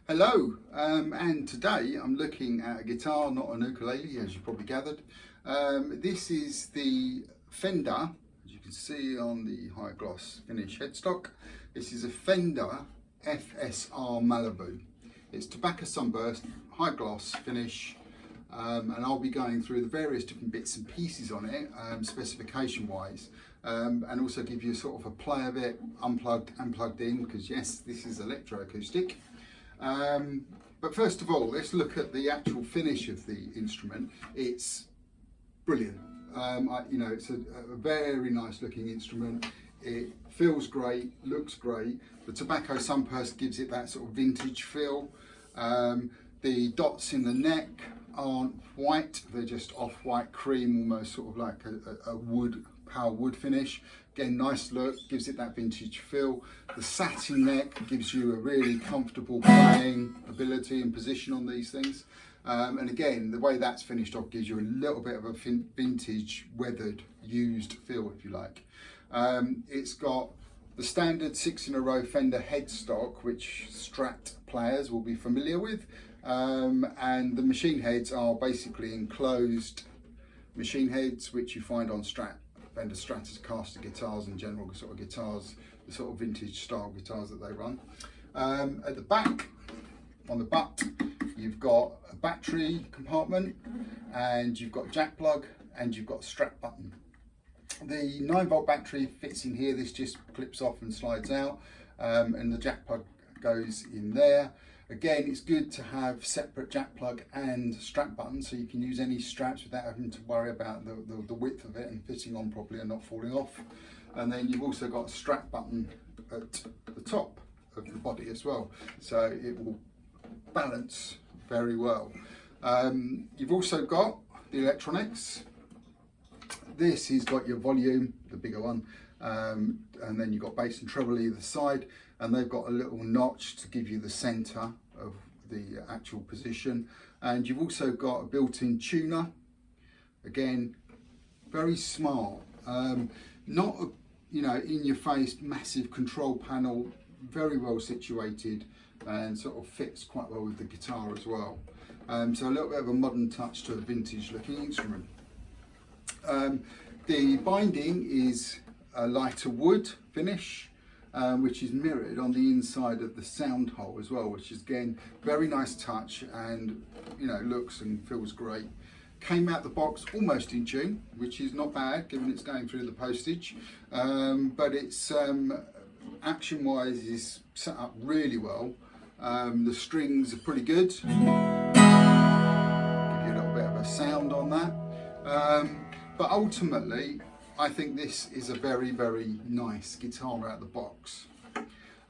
Hello, and today I'm looking at a guitar, not an ukulele, as you probably gathered. This is the Fender, as you can see on the high gloss finish headstock. This is a Fender FSR Malibu. It's tobacco sunburst, high gloss finish, and I'll be going through the various different bits and pieces on it, specification wise, and also give you sort of a play of it, unplugged and plugged in, because yes, this is electroacoustic. But first of all, let's look at the actual finish of the instrument. It's brilliant. It's a very nice looking instrument. It feels great, looks great. The tobacco sunburst gives it that sort of vintage feel. The dots in the neck aren't white, they're just off-white cream, almost sort of like a power wood finish. Again, nice look, gives it that vintage feel. The satin neck gives you a really comfortable playing ability and position on these things. And again, the way that's finished off gives you a little bit of a vintage, weathered, used feel, if you like. It's got the standard 6 in a row Fender headstock, which Strat players will be familiar with. And the machine heads are basically enclosed machine heads, which you find on Fender Stratocaster guitars and general sort of guitars, the sort of vintage style guitars that they run. At the back, on the butt, you've got a battery compartment, and you've got a jack plug, and you've got a strap button. The 9-volt battery fits in here. This just clips off and slides out, and the jack plug goes in there. Again, it's good to have separate jack plug and strap buttons, so you can use any straps without having to worry about the width of it and fitting on properly and not falling off. And then you've also got a strap button at the top of the body as well, so it will balance very well. You've also got the electronics. This has got your volume, the bigger one, and then you've got bass and treble either side, and they've got a little notch to give you the center of the actual position. And you've also got a built-in tuner. Again, very smart, not a, in your face massive control panel, very well situated, and sort of fits quite well with the guitar as well. So a little bit of a modern touch to a vintage looking instrument. The binding is a lighter wood finish, which is mirrored on the inside of the sound hole as well, which is again very nice touch, and looks and feels great. Came out the box almost in tune, which is not bad given it's going through the postage, but it's action wise is set up really well. The strings are pretty good, give you a little bit of a sound on that, but ultimately I think this is a very, very nice guitar out of the box.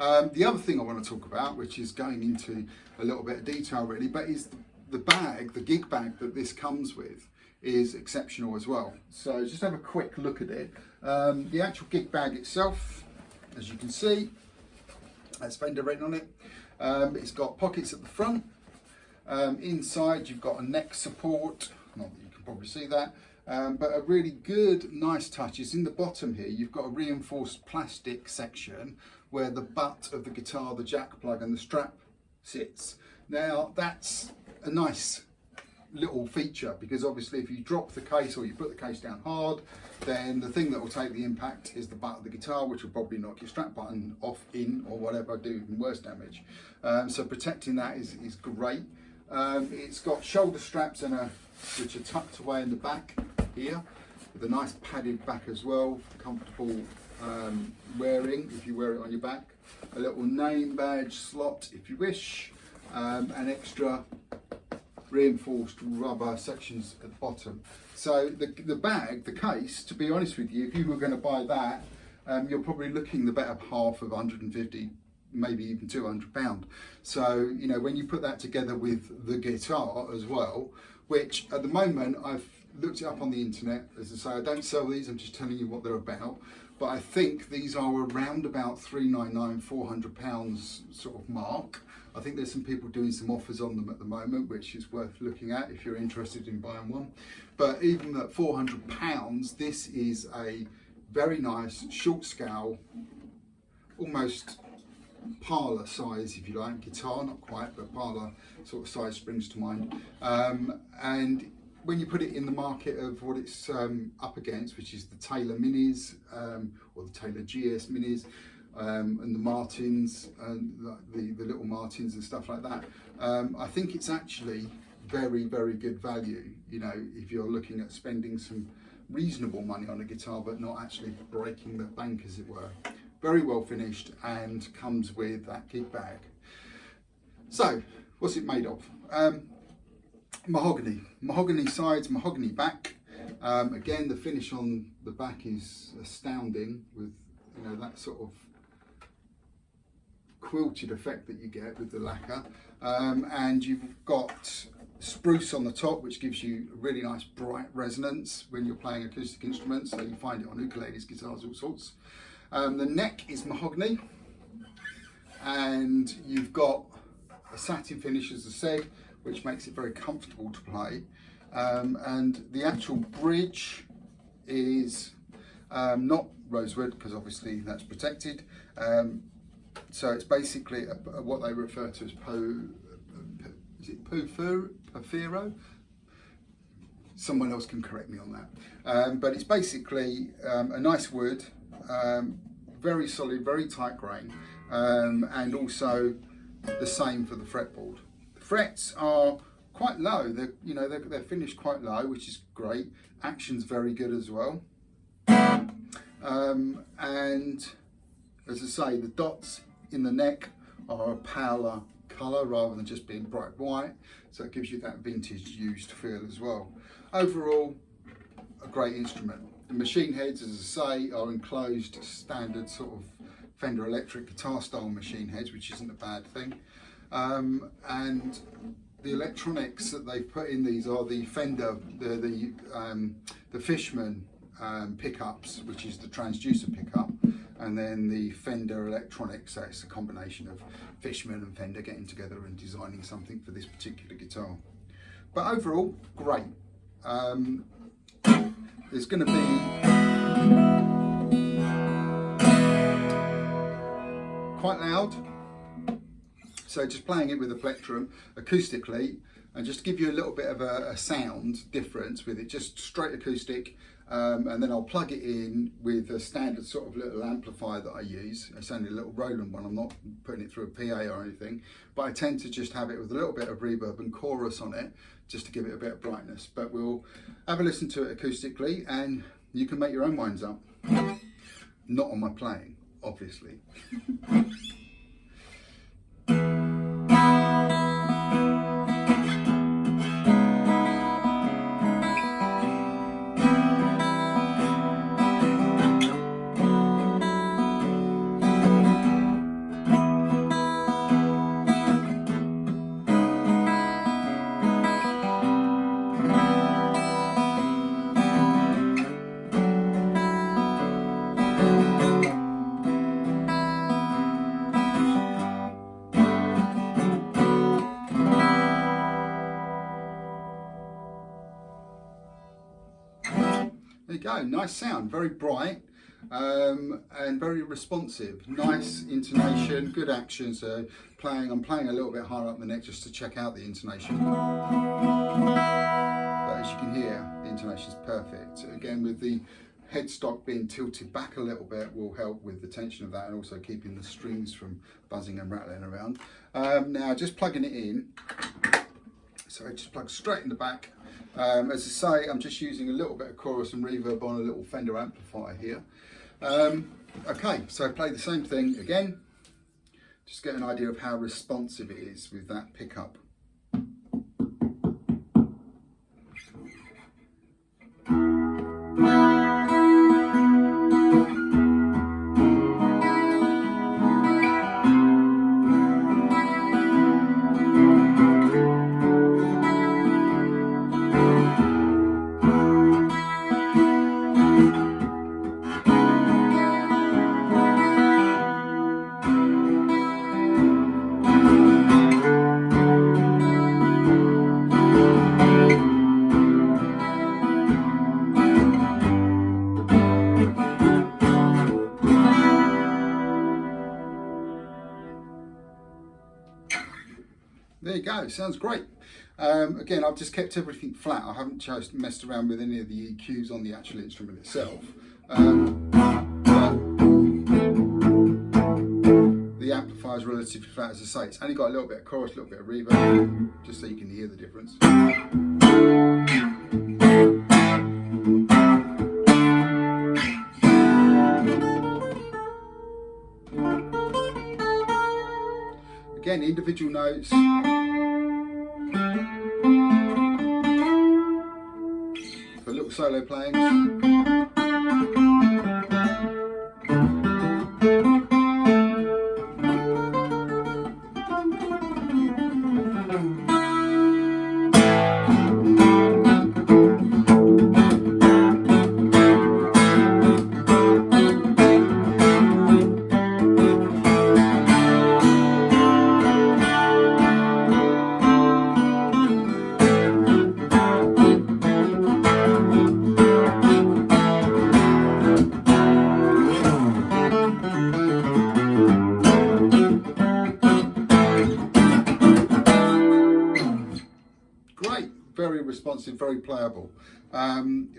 The other thing I want to talk about, which is going into a little bit of detail really, but is the bag, the gig bag that this comes with is exceptional as well. So just have a quick look at it. The actual gig bag itself, as you can see, has Fender written on it. It's got pockets at the front. Inside you've got a neck support, not that you can probably see that. But a really good, nice touch is in the bottom here. You've got a reinforced plastic section where the butt of the guitar, the jack plug and the strap sits. Now that's a nice little feature, because obviously if you drop the case or you put the case down hard, then the thing that will take the impact is the butt of the guitar, which will probably knock your strap button off, in, or whatever, do even worse damage. So protecting that is great. It's got shoulder straps which are tucked away in the back here, with a nice padded back as well, comfortable wearing if you wear it on your back. A little name badge slot if you wish, and extra reinforced rubber sections at the bottom. So the bag, the case, to be honest with you, if you were going to buy that, you're probably looking the better half of 150, maybe even £200. So when you put that together with the guitar as well, which at the moment I've looked it up on the internet. As I say, I don't sell these, I'm just telling you what they're about, but I think these are around about £399, £400 sort of mark. I think there's some people doing some offers on them at the moment, which is worth looking at if you're interested in buying one. But even at £400, this is a very nice short scale, almost parlour size, if you like, guitar, not quite, but parlour sort of size springs to mind. And when you put it in the market of what it's up against, which is the Taylor Minis or the Taylor GS Minis, and the Martins and the little Martins and stuff like that, I think it's actually very, very good value. You know, if you're looking at spending some reasonable money on a guitar but not actually breaking the bank, as it were. Very well finished and comes with that gig bag. So what's it made of? Mahogany sides, mahogany back. Again, the finish on the back is astounding, with, you know, that sort of quilted effect that you get with the lacquer. And you've got spruce on the top, which gives you a really nice bright resonance when you're playing acoustic instruments, so you find it on ukuleles, guitars, all sorts. The neck is mahogany, and you've got a satin finish, as I said, which makes it very comfortable to play. And the actual bridge is not rosewood, because obviously that's protected. So it's basically what they refer to as Porphyro? Someone else can correct me on that. But it's basically a nice wood, very solid, very tight grain, and also the same for the fretboard. The frets are quite low. They're finished quite low, which is great. Action's very good as well. And as I say, the dots in the neck are a paler colour rather than just being bright white, so it gives you that vintage used feel as well. Overall, a great instrument. The machine heads, as I say, are enclosed standard sort of Fender electric guitar style machine heads, which isn't a bad thing. And the electronics that they've put in these are the Fender, the Fishman pickups, which is the transducer pickup, and then the Fender electronics. So it's a combination of Fishman and Fender getting together and designing something for this particular guitar. But overall, great. There's going to be quite loud, so just playing it with a plectrum acoustically, and just to give you a little bit of a sound difference with it, just straight acoustic. And then I'll plug it in with a standard sort of little amplifier that I use. It's only a little Roland one, I'm not putting it through a PA or anything, but I tend to just have it with a little bit of reverb and chorus on it, just to give it a bit of brightness. But we'll have a listen to it acoustically, and you can make your own minds up. Not on my playing, obviously. There you go, nice sound, very bright, and very responsive. Nice intonation, good action. So I'm playing a little bit higher up the neck just to check out the intonation. But as you can hear, the intonation is perfect. Again, with the headstock being tilted back a little bit will help with the tension of that, and also keeping the strings from buzzing and rattling around. Now just plugging it in, so it just plugs straight in the back. As I say, I'm just using a little bit of chorus and reverb on a little Fender amplifier here. Okay, so play the same thing again, just get an idea of how responsive it is with that pickup. there you go, sounds great. Again, I've just kept everything flat. I haven't just messed around with any of the EQs on the actual instrument itself. The amplifier is relatively flat, as I say. It's only got a little bit of chorus, a little bit of reverb, just so you can hear the difference. Again, individual notes. For little solo playings. Great, very responsive, very playable.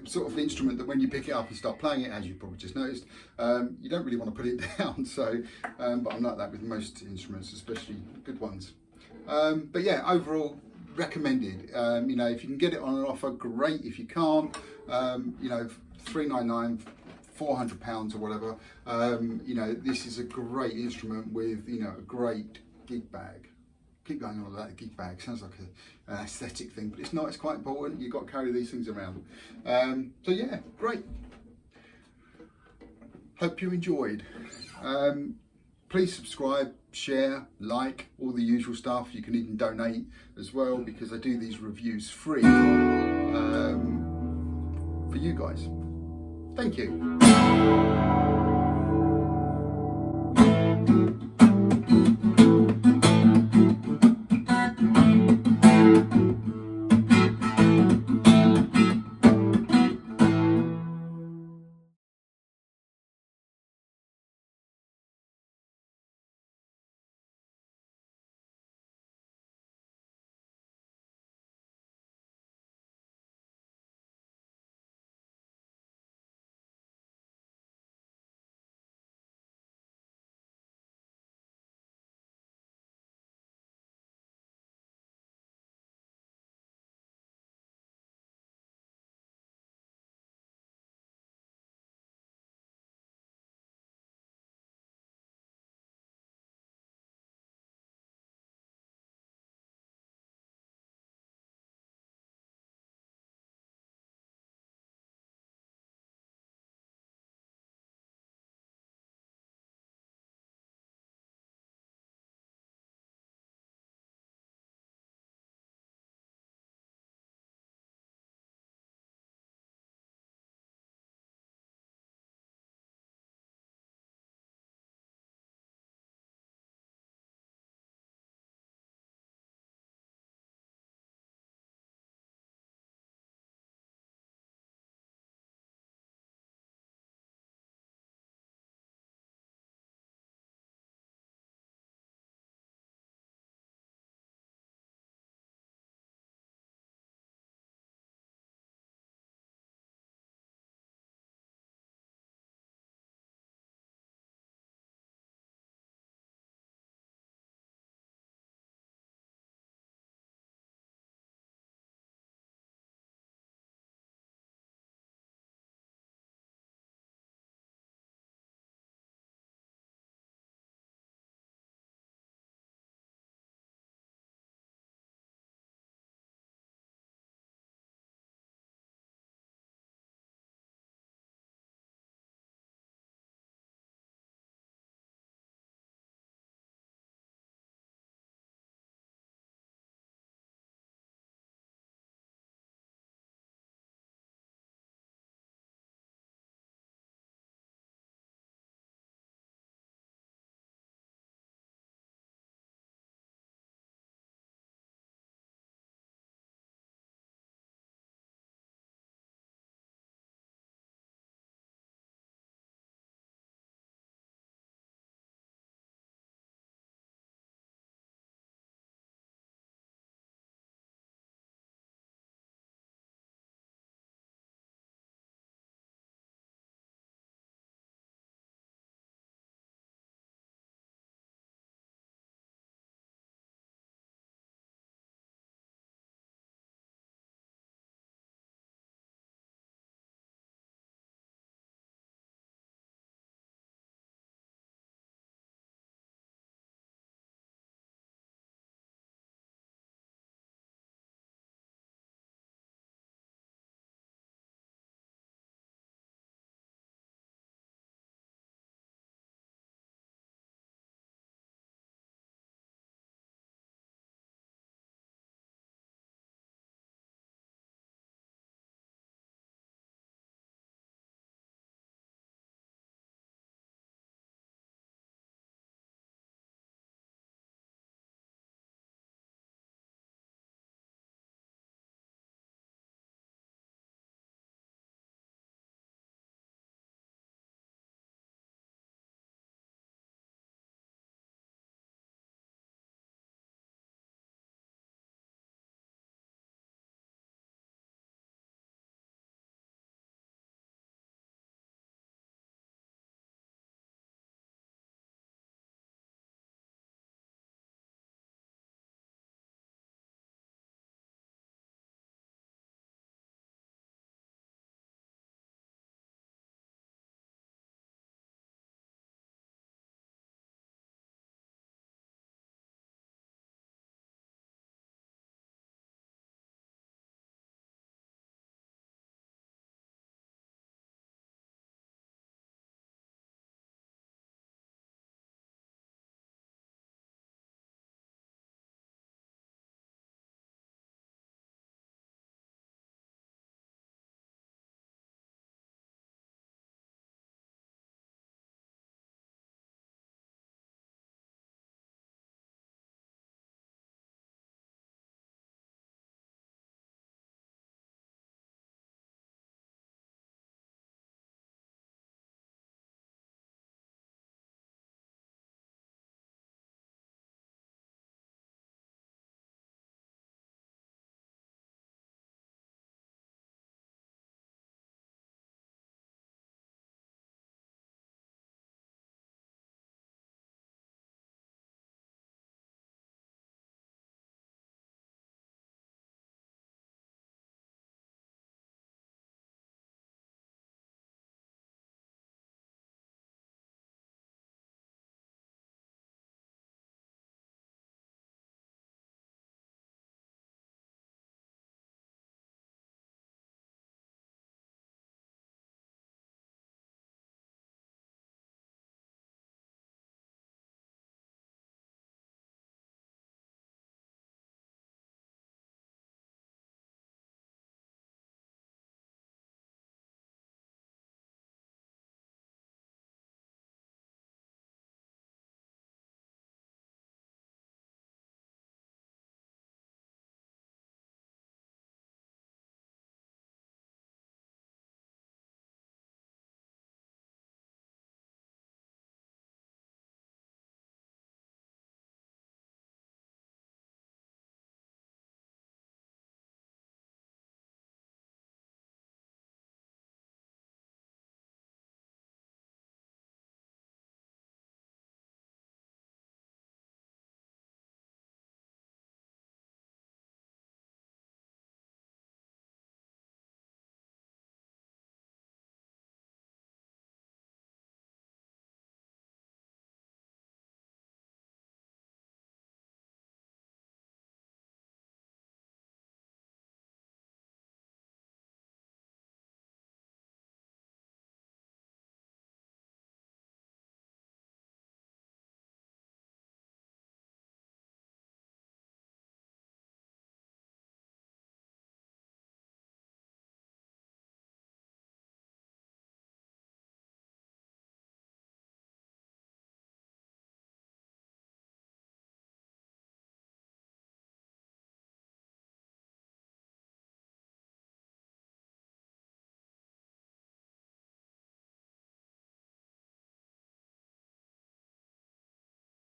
Sort of instrument that when you pick it up and start playing it, as you probably just noticed, you don't really want to put it down. So, but I'm like that with most instruments, especially good ones. But yeah, overall, recommended. You know, if you can get it on an offer, great. If you can't, you know, $399, £400 or whatever. You know, this is a great instrument with, you know, a great gig bag. Keep going on about the gig bag, sounds like an aesthetic thing, but it's not, it's quite important. You've got to carry these things around. So yeah, great. Hope you enjoyed. Please subscribe, share, like, all the usual stuff. You can even donate as well, because I do these reviews free for you guys. Thank you.